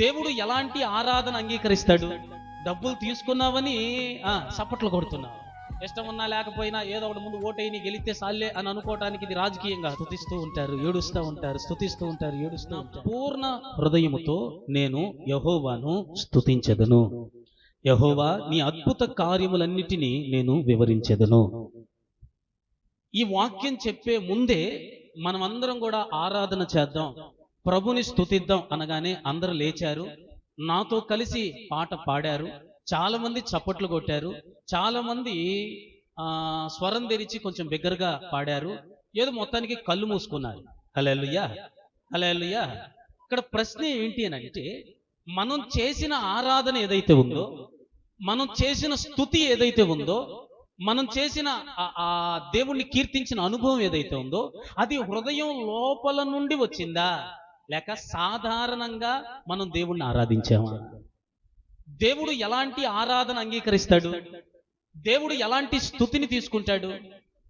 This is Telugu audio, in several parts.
దేవుడు ఎలాంటి ఆరాధన అంగీకరిస్తాడు? డబ్బులు తీసుకున్నావని సప్పట్లు కొడుతున్నావు, ఇష్టం ఉన్నా లేకపోయినా ఏదో ఒకటి ముందు ఓటైని గెలిస్తే సాల్లే అని అనుకోవటానికి ఇది రాజకీయంగా స్తుతిస్తూ ఉంటారు, ఏడుస్తూ ఉంటారు, స్తుతిస్తూ ఉంటారు, ఏడుస్తూ ఉంటారు. పూర్ణ హృదయముతో నేను యెహోవాను స్తుతించెదను, యెహోవా నీ అద్భుత కార్యములన్నిటినీ నేను వివరించెదను. ఈ వాక్యం చెప్పే ముందే మనమందరం కూడా ఆరాధన చేద్దాం, ప్రభుని స్తుతిద్దాం అనగానే అందరూ లేచారు, నాతో కలిసి పాట పాడారు, చాలా మంది చప్పట్లు కొట్టారు, చాలా మంది స్వరం తెరిచి కొంచెం బిగ్గరగా పాడారు, ఏదో మొత్తానికి కళ్ళు మూసుకున్నారు. హల్లెలూయా, హల్లెలూయా. ఇక్కడ ప్రశ్న ఏంటి అని అంటే, మనం చేసిన ఆరాధన ఏదైతే ఉందో, మనం చేసిన స్తుతి ఏదైతే ఉందో, మనం చేసిన ఆ దేవుణ్ణి కీర్తించిన అనుభవం ఏదైతే ఉందో, అది హృదయం లోపల నుండి వచ్చిందా, లేక సాధారణంగా మనం దేవుణ్ణి ఆరాధించామా? దేవుడు ఎలాంటి ఆరాధన అంగీకరిస్తాడు? దేవుడు ఎలాంటి స్తుతిని తీసుకుంటాడు?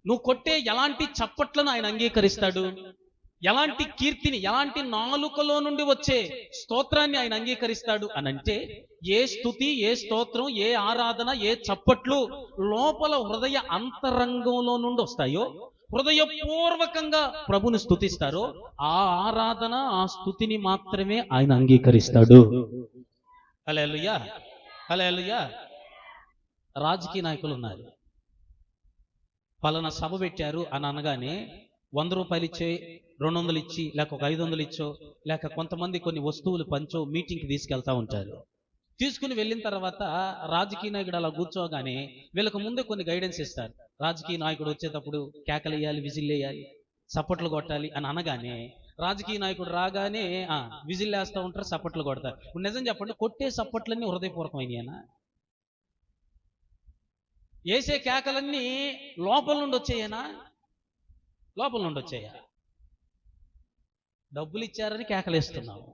నువ్వు కొట్టే ఎలాంటి చప్పట్లను ఆయన అంగీకరిస్తాడు? ఎలాంటి కీర్తిని, ఎలాంటి నాలుకలో నుండి వచ్చే స్తోత్రాన్ని ఆయన అంగీకరిస్తాడు అనంటే, ఏ స్తుతి, ఏ స్తోత్రం, ఏ ఆరాధన, ఏ చప్పట్లు లోపల హృదయ అంతరంగంలో నుండి వస్తాయో, హృదయపూర్వకంగా ప్రభుని స్తుతిస్తారో, ఆ ఆరాధన, ఆ స్తుతిని మాత్రమే ఆయన అంగీకరిస్తాడు. హల్లెలూయా, హల్లెలూయా. రాజకీయ నాయకులు ఉన్నారు, పలానా సభ పెట్టారు అని అనగానే 100 రూపాయలు ఇచ్చే, 200 ఇచ్చి, లేక ఒక 500 ఇచ్చో, లేక కొంతమంది కొన్ని వస్తువులు పంచో మీటింగ్కి తీసుకెళ్తా ఉంటారు. తీసుకుని వెళ్ళిన తర్వాత రాజకీయ నాయకుడు అలా కూర్చోగానే వీళ్ళకు ముందే కొన్ని గైడెన్స్ ఇస్తారు. రాజకీయ నాయకుడు వచ్చేటప్పుడు కేకలు వేయాలి, విజిల్ వేయాలి, సప్పట్లు కొట్టాలి అని అనగానే, రాజకీయ నాయకుడు రాగానే విజిల్ వేస్తూ ఉంటారు, సప్పట్లు కొడతారు. ఇప్పుడు నిజం చెప్పండి, కొట్టే సప్పట్లన్నీ హృదయపూర్వకమైనయేనా? వేసే కేకలన్నీ లోపల నుండి వచ్చాయేనా? లోపల నుండి వచ్చాయా? డబ్బులు ఇచ్చారని కేకలేస్తున్నావు,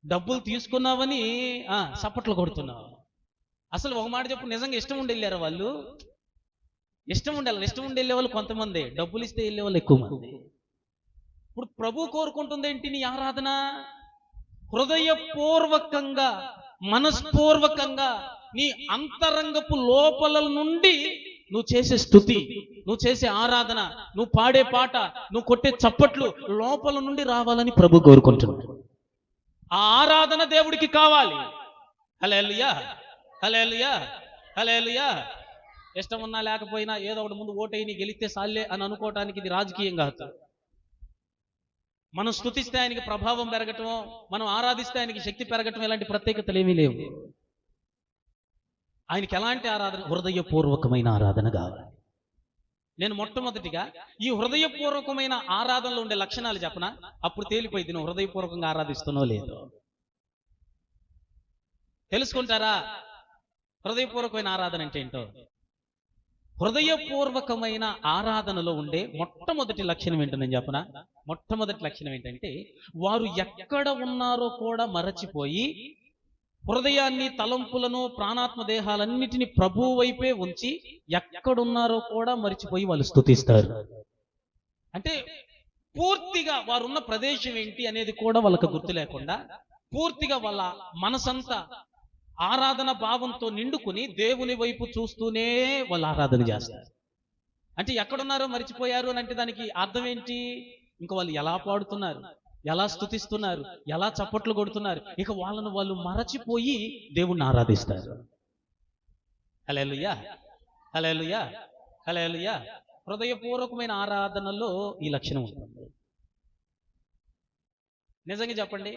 డబ్బులు తీసుకున్నావని సప్పట్లు కొడుతున్నావు. అసలు ఒక మాట చెప్పు, నిజంగా ఇష్టం ఉండి వెళ్ళారు వాళ్ళు? ఇష్టం ఉండాలి, ఇష్టం ఉండి వెళ్ళే వాళ్ళు కొంతమంది, డబ్బులు ఇస్తే వెళ్ళే వాళ్ళు ఎక్కువ మంది. ఇప్పుడు ప్రభు కోరుకుంటుంది ఏంటి? నీ ఆరాధన హృదయపూర్వకంగా, మనస్పూర్వకంగా, నీ అంతరంగపు లోపల నుండి నువ్వు చేసే స్తుతి, నువ్వు చేసే ఆరాధన, నువ్వు పాడే పాట, నువ్వు కొట్టే చప్పట్లు లోపల నుండి రావాలని ప్రభు కోరుకుంటున్నాడు. ఆ ఆరాధన దేవుడికి కావాలి. హల్లెలూయా, హల్లెలూయా, హల్లెలూయా. ఇష్టం ఉన్నా లేకపోయినా ఏదో ఒకటి ముందు ఓటైని గెలిస్తే సాల్లే అని అనుకోవటానికి ఇది రాజకీయం కాదు. మనం స్తుతిస్తే ఆయనకి ప్రభావం పెరగటం, మనం ఆరాధిస్తే ఆయనకి శక్తి పెరగటం, ఇలాంటి ప్రత్యేకతలు ఏమీ లేవు. ఆయనకి ఎలాంటి ఆరాధన? హృదయపూర్వకమైన ఆరాధన కావాలి. నేను మొట్టమొదటిగా ఈ హృదయపూర్వకమైన ఆరాధనలో ఉండే లక్షణాలు చెప్పనా? అప్పుడు తేలిపోయింది నువ్వు హృదయపూర్వకంగా ఆరాధిస్తున్నావు లేదో. తెలుసుకుంటారా హృదయపూర్వకమైన ఆరాధన అంటే ఏంటో? హృదయపూర్వకమైన ఆరాధనలో ఉండే మొట్టమొదటి లక్షణం ఏంటో నేను చెప్పనా? మొట్టమొదటి లక్షణం ఏంటంటే, వారు ఎక్కడ ఉన్నారో కూడా మరచిపోయి హృదయాన్ని, తలంపులను, ప్రాణాత్మ దేహాలన్నిటిని ప్రభువు వైపే ఉంచి ఎక్కడున్నారో కూడా మరిచిపోయి వాళ్ళు స్తుతిస్తారు. అంటే పూర్తిగా వారున్న ప్రదేశం ఏంటి అనేది కూడా వాళ్ళకు గుర్తు లేకుండా, పూర్తిగా వాళ్ళ మనసంతా ఆరాధన భావంతో నిండుకుని దేవుని వైపు చూస్తూనే వాళ్ళు ఆరాధన చేస్తారు. అంటే ఎక్కడున్నారో మరిచిపోయారు అని అంటే దానికి అర్థం ఏంటి? ఇంకా వాళ్ళు ఎలా పాడుతున్నారు, ఎలా స్తుతిస్తున్నారు, ఎలా చప్పట్లు కొడుతున్నారు, ఇక వాళ్ళను వాళ్ళు మరచిపోయి దేవుణ్ణి ఆరాధిస్తారు. హల్లెలూయా, హల్లెలూయా, హల్లెలూయా. హృదయపూర్వకమైన ఆరాధనలో ఈ లక్షణం ఉంటుంది. నిజంగా చెప్పండి,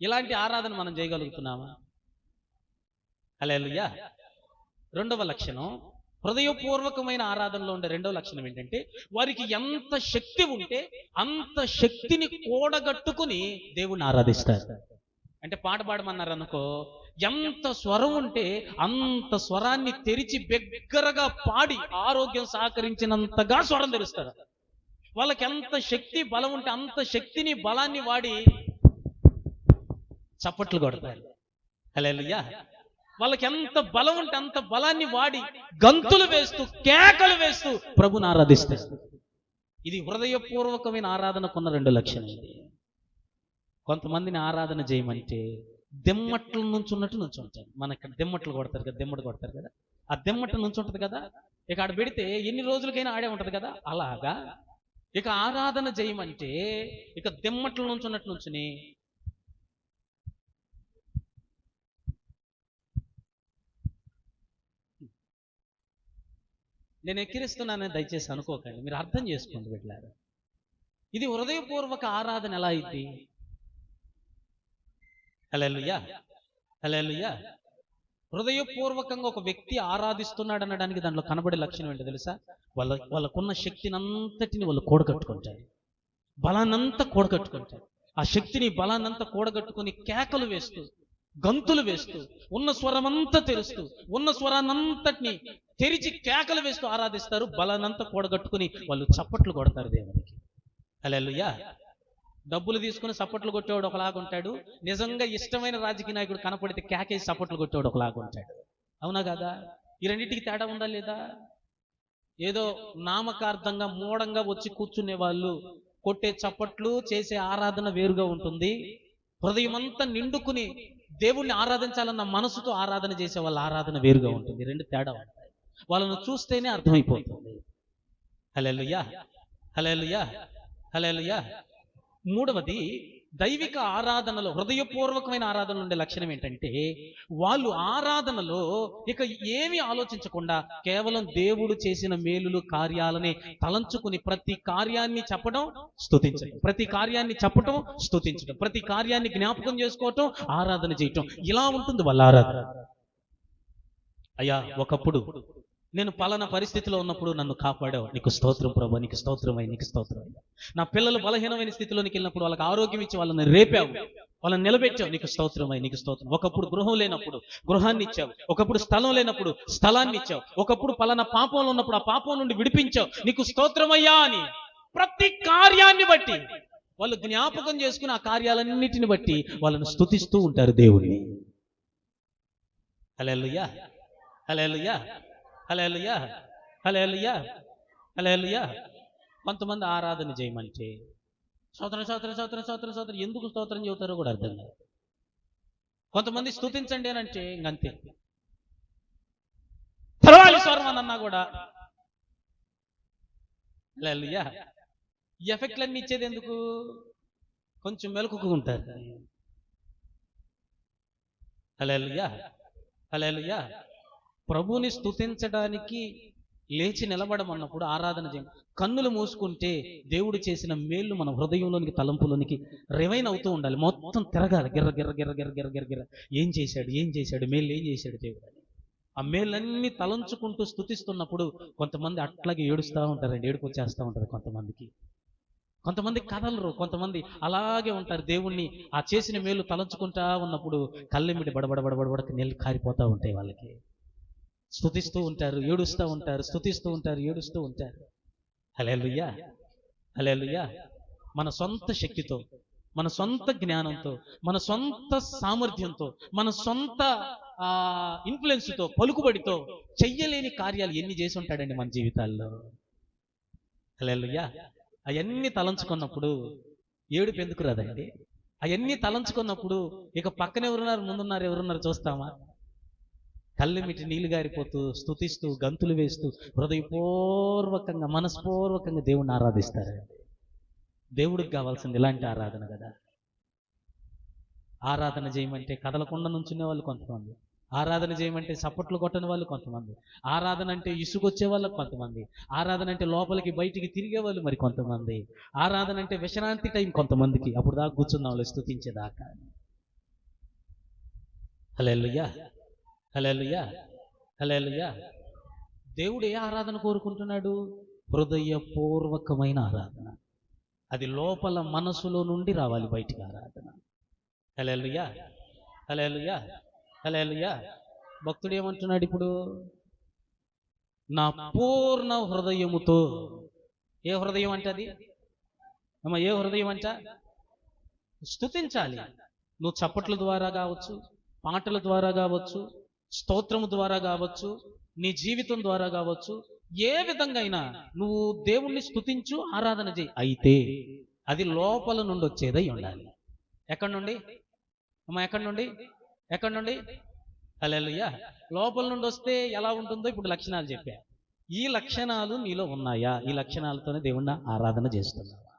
ఇలాంటి ఆరాధన మనం చేయగలుగుతున్నామా? హల్లెలూయా. రెండవ లక్షణం, హృదయపూర్వకమైన ఆరాధనలో ఉండే రెండవ లక్షణం ఏంటంటే, వారికి ఎంత శక్తి ఉంటే అంత శక్తిని కూడగట్టుకుని దేవుణ్ణి ఆరాధిస్తారు. అంటే పాట పాడమన్నారు అనుకో, ఎంత స్వరం ఉంటే అంత స్వరాన్ని తెరిచి బిగ్గరగా పాడి ఆరోగ్యం సహకరించినంతగా స్వరం తెరుస్తారు. వాళ్ళకి ఎంత శక్తి, బలం ఉంటే అంత శక్తిని, బలాన్ని వాడి చప్పట్లు కొడతారు. హల్లెలూయా. వాళ్ళకి ఎంత బలం ఉంటే అంత బలాన్ని వాడి గంతులు వేస్తూ, కేకలు వేస్తూ ప్రభుని ఆరాధిస్తారు. ఇది హృదయపూర్వకమైన ఆరాధనకున్న రెండు లక్షణాలు. కొంతమందిని ఆరాధన చేయమంటే దెమ్మట్ల నుంచి ఉన్నట్టు నుంచి ఉంటారు. మన ఇక్కడ దెమ్మట్లు కొడతారు కదా, దెమ్మటి కొడతారు కదా, ఆ దెమ్మట్ల నుంచి ఉంటుంది కదా, ఇక ఆడ పెడితే ఎన్ని రోజులకైనా ఆడే ఉంటది కదా, అలాగా ఇక ఆరాధన చేయమంటే ఇక దెమ్మట్ల నుంచి ఉన్నట్టు నుంచుని నేను ఎక్కిరిస్తున్నానని దయచేసి అనుకోకండి, మీరు అర్థం చేసుకోండి బిడ్డలారా. ఇది హృదయపూర్వక ఆరాధన ఎలా అయింది? హల్లెలూయా, హల్లెలూయా. హృదయపూర్వకంగా ఒక వ్యక్తి ఆరాధిస్తున్నాడు అనడానికి దాంట్లో కనబడే లక్షణం ఏంటో తెలుసా? వాళ్ళకున్న శక్తిని అంతటిని వాళ్ళు కూడగట్టుకుంటారు, బలాన్నంతా కూడగట్టుకుంటారు. ఆ శక్తిని బలాన్నంతా కూడగట్టుకుని కేకలు వేస్తూ, గంతులు వేస్తూ, ఉన్న స్వరమంతా తెరుస్తూ, ఉన్న స్వరాన్నంతటిని తెరిచి కేకలు వేస్తూ ఆరాధిస్తారు. బలాన్నంతా కూడగట్టుకుని వాళ్ళు చప్పట్లు కొడతారు దేవునికి. హల్లెలూయా. డబ్బులు తీసుకుని చప్పట్లు కొట్టేవాడు ఒకలాగుంటాడు, నిజంగా ఇష్టమైన రాజకీయ నాయకుడు కనపడితే కేకేసి చప్పట్లు కొట్టేవాడు ఒకలాగుంటాడు. అవునా కదా? ఈ రెండింటికి తేడా ఉందా లేదా? ఏదో నామకార్థంగా మూఢంగా వచ్చి కూర్చునే వాళ్ళు కొట్టే చప్పట్లు, చేసే ఆరాధన వేరుగా ఉంటుంది. హృదయమంతా నిండుకుని దేవుణ్ణి ఆరాధించాలన్న మనసుతో ఆరాధన చేసే వాళ్ళ ఆరాధన వేరుగా ఉంటుంది. రెండు తేడా ఉంటాయి. వాళ్ళను చూస్తేనే అర్థమైపోతుంది. హల్లెలూయా, హల్లెలూయా, హల్లెలూయా. మూడవది, దైవిక ఆరాధనలో, హృదయపూర్వకమైన ఆరాధనలో ఉండే లక్షణం ఏంటంటే వాళ్ళు ఆరాధనలో ఇక ఏమీ ఆలోచించకుండా కేవలం దేవుడు చేసిన మేలులు కార్యాలనే తలంచుకుని ప్రతి కార్యాన్ని చెప్పడం, స్తుతించడం, ప్రతి కార్యాన్ని చెప్పటం, స్తుతించడం, ప్రతి కార్యాన్ని జ్ఞాపకం చేసుకోవటం, ఆరాధన చేయటం, ఇలా ఉంటుంది వాళ్ళ ఆరాధన. అయ్యా, ఒకప్పుడు నేను పలానా పరిస్థితిలో ఉన్నప్పుడు నన్ను కాపాడావు, నీకు స్తోత్రం ప్రభు, నీకు స్తోత్రమై, నీకు స్తోత్రం. నా పిల్లలు బలహీనమైన స్థితిలోనికి వెళ్ళినప్పుడు వాళ్ళకి ఆరోగ్యం ఇచ్చి వాళ్ళని రేపావు, వాళ్ళని నిలబెట్టావు, నీకు స్తోత్రమై, నీకు స్తోత్రం. ఒకప్పుడు గృహం లేనప్పుడు గృహాన్ని ఇచ్చావు, ఒకప్పుడు స్థలం లేనప్పుడు స్థలాన్ని ఇచ్చావు, ఒకప్పుడు పలానా పాపంలో ఉన్నప్పుడు ఆ పాపం నుండి విడిపించావు, నీకు స్తోత్రమయ్యా అని ప్రతి కార్యాన్ని బట్టి వాళ్ళు జ్ఞాపకం చేసుకుని ఆ కార్యాలన్నిటిని బట్టి వాళ్ళను స్తుతిస్తూ ఉంటారు దేవుణ్ణి. హల్లెలూయా, హల్లెలూయా, హల్లెలూయా, హల్లెలూయా, హల్లెలూయా. కొంతమంది ఆరాధన చేయమంటే స్తోత్రం స్తోత్రం స్తోత్రం స్తోత్రం స్తోత్రం, ఎందుకు స్తోత్రం చెబుతారో కూడా అర్థం కాదు. కొంతమంది స్తుతించండి అని అంటే ఇంకంతే, తర్వాలి స్వరం అని అన్నా కూడా హల్లెలూయా. ఈ ఎఫెక్ట్లన్నీ ఇచ్చేది ఎందుకు? కొంచెం మెలకుగా ఉంటారు. హల్లెలూయా, హల్లెలూయా. ప్రభువుని స్తుతించడానికి లేచి నిలబడమన్నప్పుడు ఆరాధన చేయండి. కన్నులు మూసుకుంటే దేవుడు చేసిన మేళ్ళు మన హృదయంలోనికి, తలంపులోనికి రివైన్ అవుతూ ఉండాలి. మొత్తం తిరగాలి, గిర్ర గిర్ర గిర్ర గిర్ర గిర్ర గిర్ర గిర్ర. ఏం చేశాడు, ఏం చేశాడు, మేళ్ళు ఏం చేశాడు దేవుడు అని ఆ మేళ్ళన్నీ తలంచుకుంటూ స్తుతిస్తున్నప్పుడు కొంతమంది అట్లాగే ఏడుస్తూ ఉంటారండి, ఏడుపు వచ్చేస్తూ ఉంటుంది కొంతమందికి. కొంతమంది కదలరు, కొంతమంది అలాగే ఉంటారు. దేవుణ్ణి ఆ చేసిన మేలు తలంచుకుంటా ఉన్నప్పుడు కళ్ళెమిటి బడబడబడబడబడక నీళ్ళు కారిపోతూ ఉంటాయి వాళ్ళకి. స్తుతిస్తూ ఉంటారు, ఏడుస్తూ ఉంటారు, స్తుతిస్తూ ఉంటారు, ఏడుస్తూ ఉంటారు. హల్లెలూయా, హల్లెలూయా. మన సొంత శక్తితో, మన సొంత జ్ఞానంతో, మన సొంత సామర్థ్యంతో, మన సొంత ఇన్ఫ్లుయెన్స్తో, పలుకుబడితో చెయ్యలేని కార్యాలు ఎన్ని చేసి ఉంటాడండి మన జీవితాల్లో. హల్లెలూయా. అవన్నీ తలంచుకున్నప్పుడు ఏడుపు ఎందుకు రాదండి? అవన్నీ తలంచుకున్నప్పుడు ఇక పక్కన ఎవరున్నారు, ముందున్నారు, ఎవరున్నారు చూస్తామా? కళ్ళెమిటి నీళ్లు గారిపోతూ, స్తుతిస్తూ, గంతులు వేస్తూ, హృదయపూర్వకంగా, మనస్పూర్వకంగా దేవుణ్ణి ఆరాధిస్తారండి. దేవుడికి కావాల్సింది ఇలాంటి ఆరాధన కదా. ఆరాధన చేయమంటే కదలకుండా నుంచునే వాళ్ళు కొంతమంది, ఆరాధన చేయమంటే చప్పట్లు కొట్టని వాళ్ళు కొంతమంది, ఆరాధన అంటే ఇసుకొచ్చే వాళ్ళకి కొంతమంది, ఆరాధన అంటే లోపలికి బయటికి తిరిగే వాళ్ళు మరి కొంతమంది, ఆరాధన అంటే విశ్రాంతి టైం కొంతమందికి, అప్పుడు దాకా కూర్చున్న వాళ్ళు స్తుతించేదాకా. హల్లెలూయా, హల్లెలూయా, హల్లెలూయా. దేవుడు ఏ ఆరాధన కోరుకుంటున్నాడు? హృదయపూర్వకమైన ఆరాధన. అది లోపల మనసులో నుండి రావాలి బయటికి ఆరాధన. హల్లెలూయా, హల్లెలూయా, హల్లెలూయా. భక్తుడు ఏమంటున్నాడు ఇప్పుడు? నా పూర్ణ హృదయముతో. ఏ హృదయం అంటే అది? అమ్మ, ఏ హృదయం అంట? స్తుతించాలి. నువ్వు చప్పట్ల ద్వారా కావచ్చు, పాటల ద్వారా కావచ్చు, స్తోత్రము ద్వారా కావచ్చు, నీ జీవితం ద్వారా కావచ్చు, ఏ విధంగా అయినా నువ్వు దేవుణ్ణి స్తుతించు, ఆరాధన చేయి. అయితే అది లోపల నుండి వచ్చేదై ఉండాలి. ఎక్కడి నుండి అమ్మా? ఎక్కడి నుండి? హల్లెలూయా. లోపల నుండి వస్తే ఎలా ఉంటుందో ఇప్పుడు లక్షణాలు చెప్పా. ఈ లక్షణాలు నీలో ఉన్నాయా? ఈ లక్షణాలతోనే దేవుణ్ణి ఆరాధన చేస్తున్నావా?